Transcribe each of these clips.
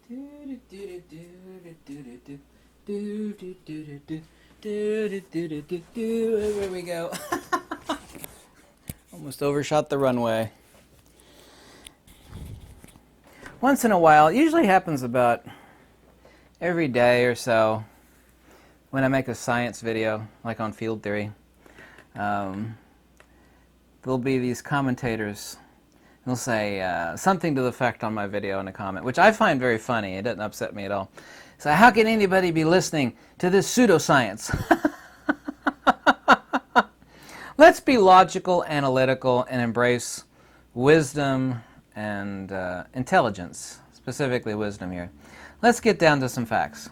There we go. Almost overshot the runway. Once in a while, it usually happens about every day or so, when I make a science video, like on field theory, there'll be these commentators. They'll say something to the effect on my video in a comment, which I find very funny. It doesn't upset me at all. So how can anybody be listening to this pseudoscience? Let's be logical, analytical, and embrace wisdom and intelligence, specifically wisdom here. Let's get down to some facts.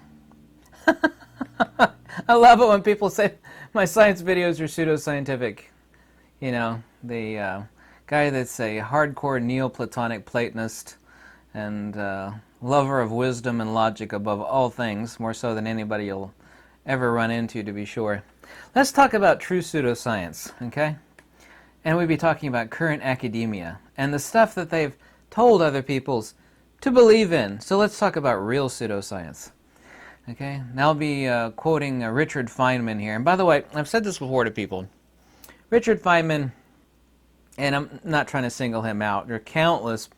I love it when people say my science videos are pseudoscientific. You know, the guy that's a hardcore Neoplatonic Platonist and lover of wisdom and logic above all things, more so than anybody you'll ever run into, to be sure. Let's talk about true pseudoscience, okay? And we'll be talking about current academia and the stuff that they've told other people to believe in. So let's talk about real pseudoscience. Okay, now I'll be quoting Richard Feynman here. And by the way, I've said this before to people. Richard Feynman, and I'm not trying to single him out, there are countless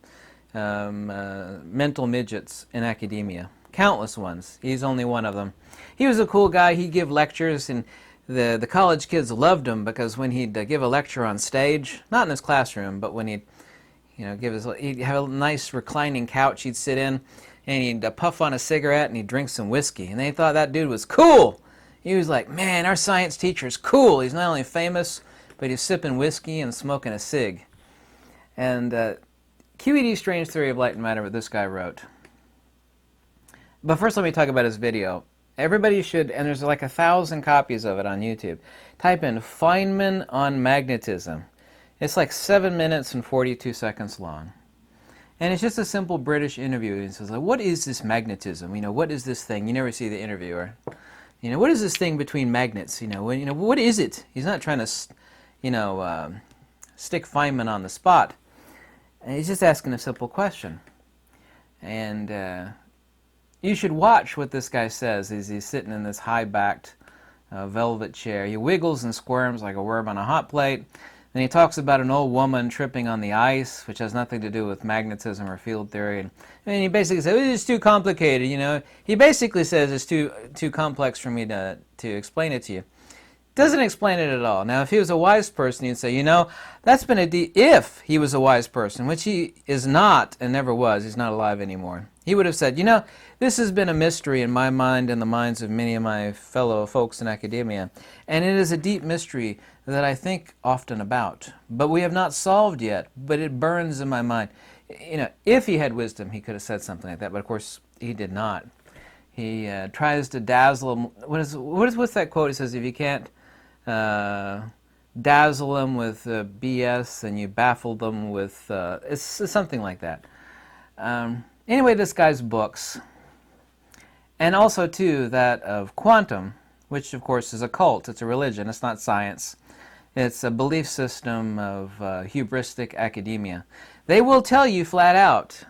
mental midgets in academia. Countless ones. He's only one of them. He was a cool guy. He'd give lectures, and the college kids loved him because when he'd give a lecture on stage, not in his classroom, but when he'd he'd have a nice reclining couch he'd sit in, and he'd puff on a cigarette and he'd drink some whiskey. And they thought that dude was cool. He was like, man, our science teacher's cool. He's not only famous, but he's sipping whiskey and smoking a cig. And QED, Strange Theory of Light and Matter, what this guy wrote. But first let me talk about his video. Everybody should, and there's like 1,000 copies of it on YouTube. Type in Feynman on magnetism. It's like 7 minutes and 42 seconds long. And it's just a simple British interview. He says, like, what is this magnetism? You know, what is this thing? You never see the interviewer. You know, what is this thing between magnets? What is it? He's not trying to, stick Feynman on the spot. And he's just asking a simple question. And you should watch what this guy says as he's sitting in this high-backed velvet chair. He wiggles and squirms like a worm on a hot plate. Then he talks about an old woman tripping on the ice, which has nothing to do with magnetism or field theory. And he basically says, it's too complicated, you know. He basically says it's too complex for me to explain it to you. Doesn't explain it at all. Now, if he was a wise person, he'd say, that's been if he was a wise person, which he is not and never was, he's not alive anymore. He would have said, this has been a mystery in my mind and the minds of many of my fellow folks in academia, and it is a deep mystery that I think often about, but we have not solved yet, but it burns in my mind. If he had wisdom, he could have said something like that, but of course he did not. He tries to dazzle him. What's that quote? He says, if you can't dazzle them with BS, and you baffle them with it's something like that. Anyway, this guy's books, and also too that of quantum, which of course is a cult. It's a religion. It's not science. It's a belief system of hubristic academia. They will tell you flat out.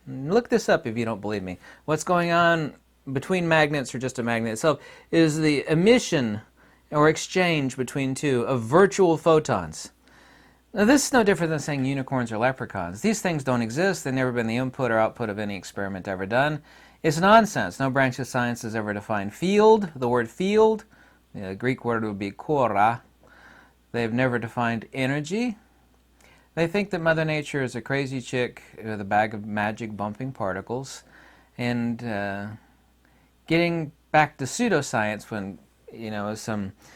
Look this up if you don't believe me. What's going on between magnets, or just a magnet itself, is the emission or exchange between two of virtual photons. Now, this is no different than saying unicorns or leprechauns. These things don't exist. They've never been the input or output of any experiment ever done. It's nonsense. No branch of science has ever defined field. The word field, the Greek word would be kora. They've never defined energy. They think that Mother Nature is a crazy chick with a bag of magic bumping particles. And getting back to pseudoscience, when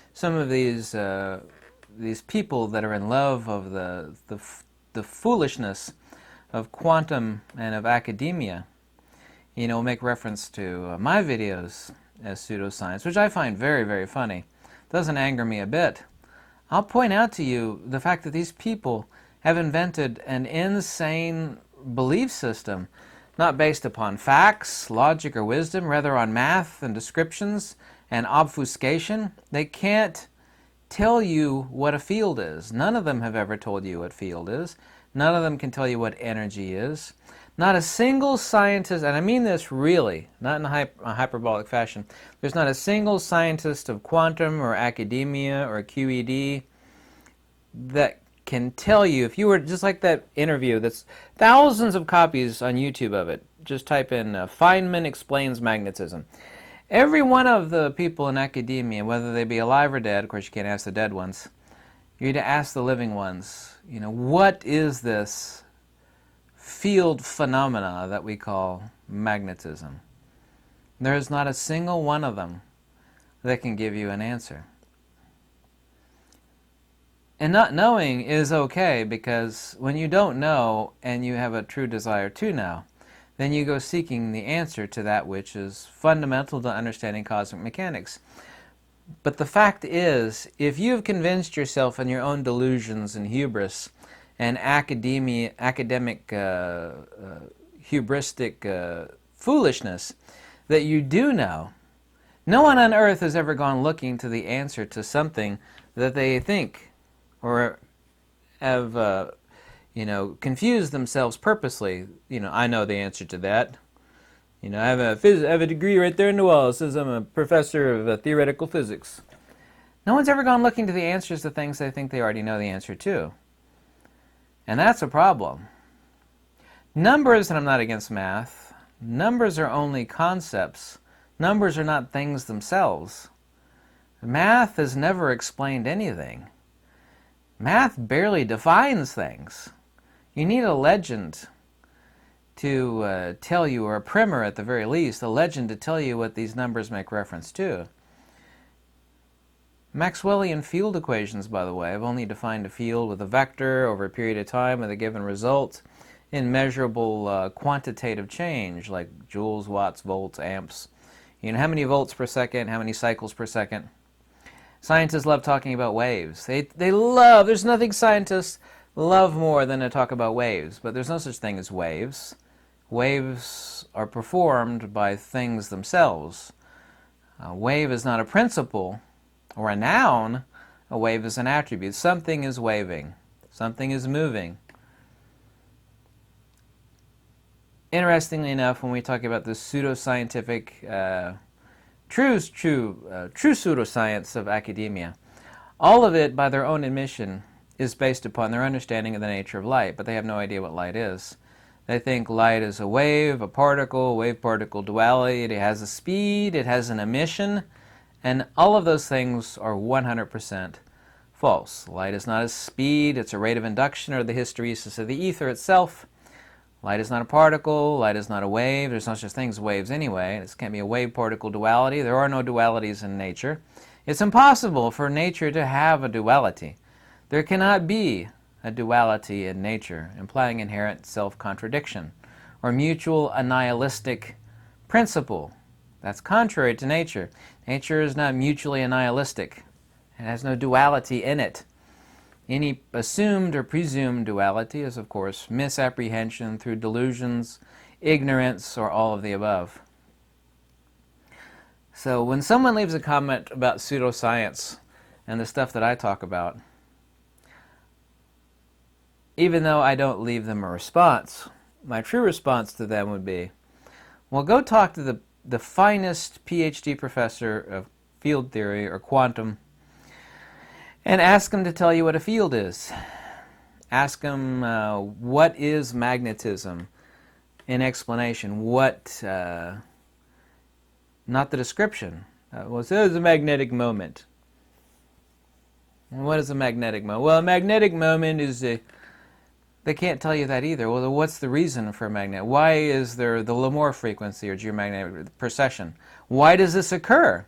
some of these people that are in love of the foolishness of quantum and of academia, make reference to my videos as pseudoscience, which I find very, very funny. Doesn't anger me a bit. I'll point out to you the fact that these people have invented an insane belief system, not based upon facts, logic, or wisdom, rather on math and descriptions and obfuscation. They can't tell you what a field is. None of them have ever told you what field is. None of them can tell you what energy is. Not a single scientist, and I mean this really, not in a hyperbolic fashion, there's not a single scientist of quantum or academia or QED that can tell you, if you were just like that interview, that's thousands of copies on YouTube of it. Just type in Feynman explains magnetism. Every one of the people in academia, whether they be alive or dead, of course you can't ask the dead ones, you need to ask the living ones, what is this field phenomena that we call magnetism? There is not a single one of them that can give you an answer. And not knowing is okay, because when you don't know and you have a true desire to know, then you go seeking the answer to that which is fundamental to understanding cosmic mechanics. But the fact is, if you've convinced yourself in your own delusions and hubris and academic hubristic foolishness that you do know, no one on earth has ever gone looking to the answer to something that they think or have confused themselves purposely. I know the answer to that. I have a degree right there in the wall. It says I'm a professor of theoretical physics. No one's ever gone looking to the answers to things they think they already know the answer to. And that's a problem. Numbers, and I'm not against math, numbers are only concepts. Numbers are not things themselves. Math has never explained anything. Math barely defines things. You need a legend to tell you, or a primer at the very least, a legend to tell you what these numbers make reference to. Maxwellian field equations, by the way, have only defined a field with a vector over a period of time with a given result in measurable quantitative change, like joules, watts, volts, amps. How many volts per second, how many cycles per second. Scientists love talking about waves. They love, there's nothing scientists love more than to talk about waves, but there's no such thing as waves. Waves are performed by things themselves. A wave is not a principle or a noun. A wave is an attribute. Something is waving. Something is moving. Interestingly enough, when we talk about the pseudoscientific true pseudoscience of academia, all of it, by their own admission, is based upon their understanding of the nature of light, but they have no idea what light is. They think light is a wave, a particle, wave-particle duality, it has a speed, it has an emission, and all of those things are 100% false. Light is not a speed, it's a rate of induction or the hysteresis of the ether itself. Light is not a particle, light is not a wave, there's no such thing as waves anyway. This can't be a wave-particle duality, there are no dualities in nature. It's impossible for nature to have a duality. There cannot be a duality in nature, implying inherent self-contradiction, or mutual annihilistic principle. That's contrary to nature. Nature is not mutually annihilistic. It has no duality in it. Any assumed or presumed duality is, of course, misapprehension through delusions, ignorance, or all of the above. So when someone leaves a comment about pseudoscience and the stuff that I talk about, even though I don't leave them a response, my true response to them would be, well, go talk to the finest PhD professor of field theory or quantum and ask him to tell you what a field is. Ask him what is magnetism in explanation. What, not the description. Well, so it's a magnetic moment. What is a magnetic moment? Well, a magnetic moment is they can't tell you that either. Well, what's the reason for a magnet? Why is there the Lamore frequency or geomagnetic precession? Why does this occur?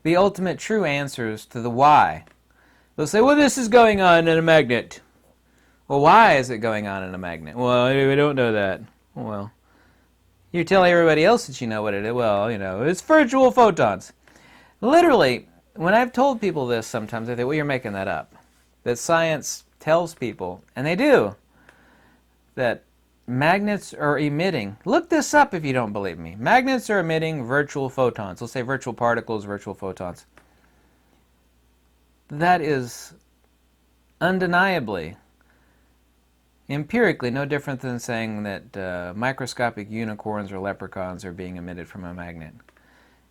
The ultimate true answers to the why. They'll say, well, this is going on in a magnet. Well, why is it going on in a magnet? Well, we don't know that. Well, you tell everybody else that you know what it is. Well, it's virtual photons. Literally, when I've told people this sometimes, they think, well, you're making that up. That science tells people, and they do, that magnets are emitting. Look this up if you don't believe me. Magnets are emitting virtual photons. Let's say virtual particles, virtual photons. That is undeniably, empirically no different than saying that microscopic unicorns or leprechauns are being emitted from a magnet.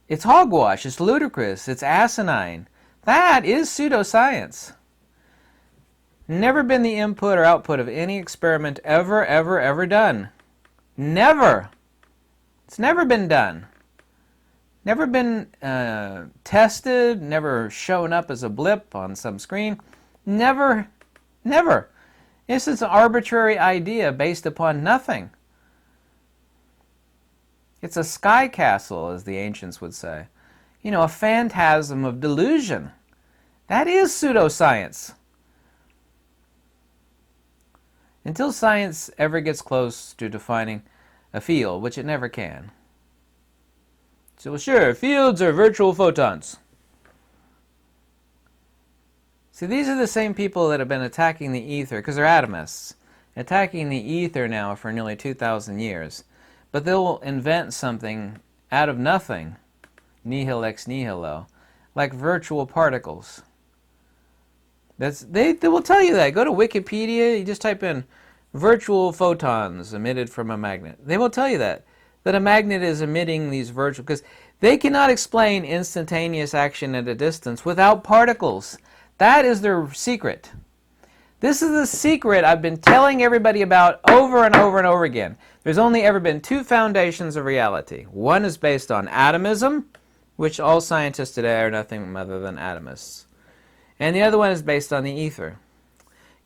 It's hogwash, it's ludicrous, it's asinine. That is pseudoscience. Never been the input or output of any experiment ever done. Never. It's never been done. Never been tested, never shown up as a blip on some screen. Never. This is an arbitrary idea based upon nothing. It's a sky castle, as the ancients would say. A phantasm of delusion. That is pseudoscience. Until science ever gets close to defining a field, which it never can. So sure, fields are virtual photons. See, these are the same people that have been attacking the ether, because they're atomists, attacking the ether now for nearly 2,000 years. But they'll invent something out of nothing, nihil ex nihilo, like virtual particles. They will tell you that. Go to Wikipedia, you just type in virtual photons emitted from a magnet. They will tell you that a magnet is emitting these virtual, because they cannot explain instantaneous action at a distance without particles. That is their secret. This is the secret I've been telling everybody about over and over and over again. There's only ever been two foundations of reality. One is based on atomism, which all scientists today are nothing other than atomists. And the other one is based on the ether.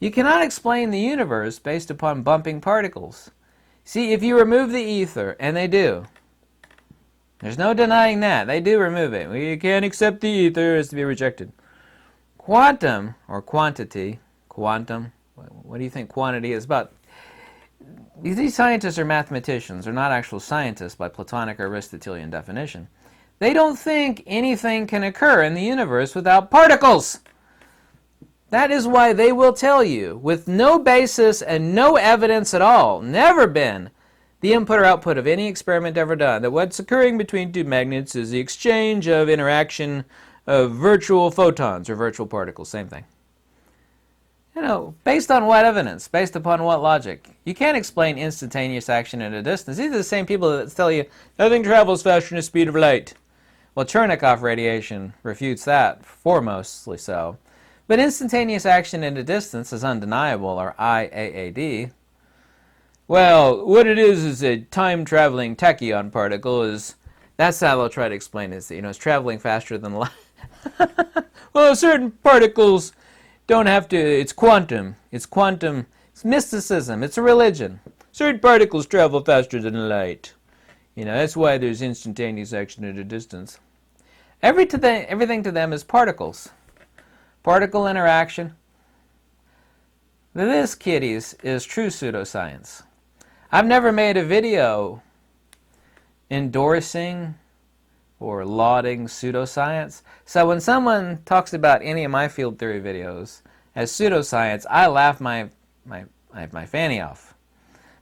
You cannot explain the universe based upon bumping particles. See, if you remove the ether, and they do, there's no denying that, they do remove it. We can't accept the ether, it's to be rejected. Quantum, or quantity, quantum, what do you think quantity is about? These scientists are mathematicians, they're not actual scientists by Platonic or Aristotelian definition. They don't think anything can occur in the universe without particles. That is why they will tell you, with no basis and no evidence at all, never been the input or output of any experiment ever done, that what's occurring between two magnets is the exchange of interaction of virtual photons or virtual particles, same thing. Based on what evidence? Based upon what logic? You can't explain instantaneous action at a distance. These are the same people that tell you nothing travels faster than the speed of light. Well, Cherenkov radiation refutes that, foremostly so. But instantaneous action at a distance is undeniable, or IAAD. Well, what it is a time-traveling tachyon particle. That's how they'll try to explain it. It's traveling faster than light. Well, certain particles don't have to, it's quantum, it's mysticism, it's a religion. Certain particles travel faster than light. That's why there's instantaneous action at a distance. Everything to them is particles. Particle interaction. This, kiddies, is true pseudoscience. I've never made a video endorsing or lauding pseudoscience. So when someone talks about any of my field theory videos as pseudoscience, I laugh my fanny off.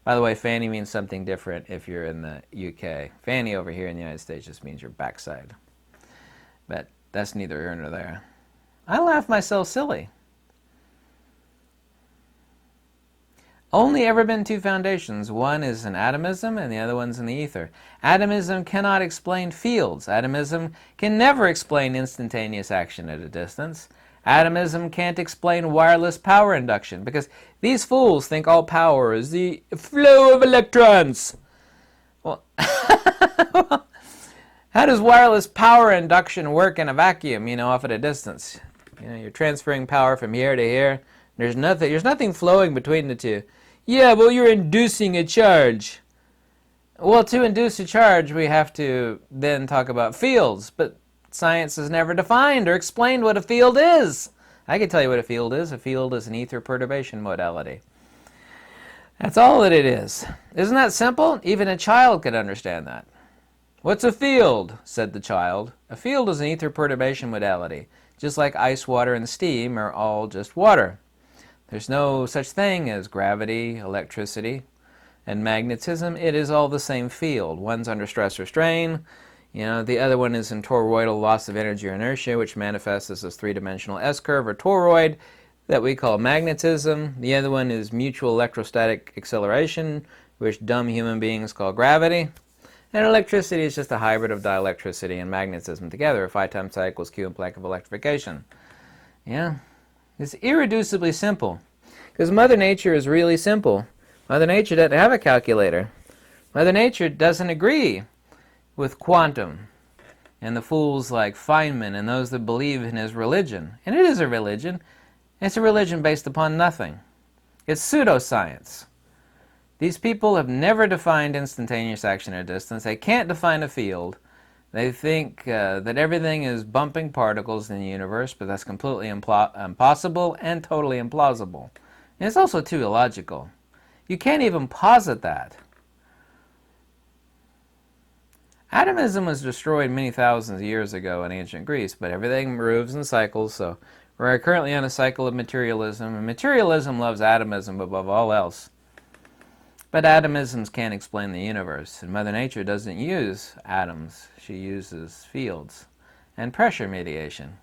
By the way, fanny means something different if you're in the UK. Fanny over here in the United States just means your backside. But that's neither here nor there. I laugh myself silly. Only ever been two foundations. One is in atomism and the other one's in the ether. Atomism cannot explain fields. Atomism can never explain instantaneous action at a distance. Atomism can't explain wireless power induction because these fools think all power is the flow of electrons. Well, how does wireless power induction work in a vacuum, off at a distance? You're transferring power from here to here. There's nothing flowing between the two. Yeah, well, you're inducing a charge. Well, to induce a charge, we have to then talk about fields, but science has never defined or explained what a field is. I can tell you what a field is. A field is an ether perturbation modality. That's all that it is. Isn't that simple? Even a child could understand that. What's a field? Said the child. A field is an ether perturbation modality, just like ice, water, and steam are all just water. There's no such thing as gravity, electricity, and magnetism. It is all the same field. One's under stress or strain. The other one is in toroidal loss of energy or inertia, which manifests as this three-dimensional S-curve or toroid. that we call magnetism. The other one is mutual electrostatic acceleration, which dumb human beings call gravity. And electricity is just a hybrid of dielectricity and magnetism together. Phi times psi equals Q in Planck of electrification. Yeah, it's irreducibly simple. Because Mother Nature is really simple. Mother Nature doesn't have a calculator. Mother Nature doesn't agree with quantum and the fools like Feynman and those that believe in his religion. And it is a religion. It's a religion based upon nothing. It's pseudoscience. These people have never defined instantaneous action or distance. They can't define a field. They think that everything is bumping particles in the universe, but that's completely impossible and totally implausible. And it's also too illogical. You can't even posit that. Atomism was destroyed many thousands of years ago in ancient Greece, but everything moves in cycles, so we're currently on a cycle of materialism, and materialism loves atomism above all else. But atomisms can't explain the universe, and Mother Nature doesn't use atoms. She uses fields and pressure mediation.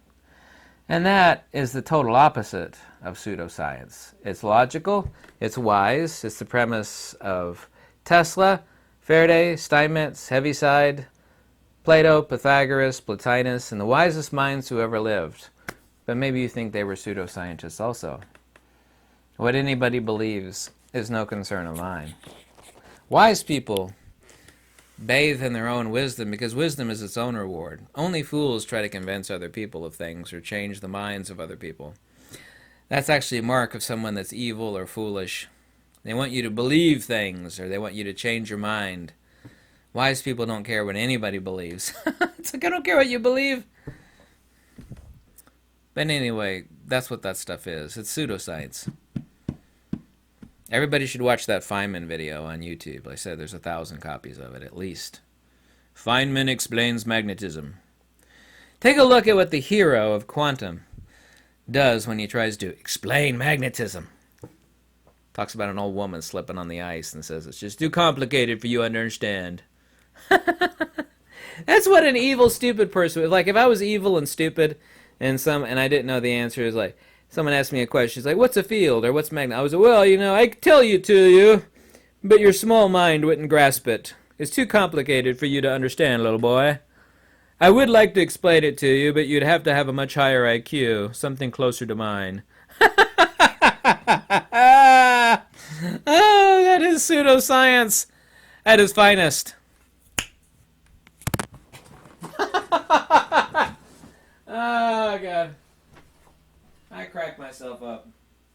And that is the total opposite of pseudoscience. It's logical, it's wise, it's the premise of Tesla, Faraday, Steinmetz, Heaviside, Plato, Pythagoras, Plotinus, and the wisest minds who ever lived. But maybe you think they were pseudoscientists also. What anybody believes is no concern of mine. Wise people bathe in their own wisdom because wisdom is its own reward. Only fools try to convince other people of things or change the minds of other people. That's actually a mark of someone that's evil or foolish. They want you to believe things or they want you to change your mind. Wise people don't care what anybody believes. It's like, I don't care what you believe. But anyway, that's what that stuff is. It's pseudoscience. Everybody should watch that Feynman video on YouTube. Like I said, there's 1,000 copies of it, at least. Feynman explains magnetism. Take a look at what the hero of quantum does when he tries to explain magnetism. Talks about an old woman slipping on the ice and says, it's just too complicated for you to understand. That's what an evil, stupid person would. Like, if I was evil and stupid and I didn't know the answer, is like, someone asked me a question, it's like, what's a field, or what's magnet? I was like, well, you know, I could tell you to you, but your small mind wouldn't grasp it. It's too complicated for you to understand, little boy. I would like to explain it to you, but you'd have to have a much higher IQ, something closer to mine. Oh, that is pseudoscience at its finest. Oh, God. I cracked myself up.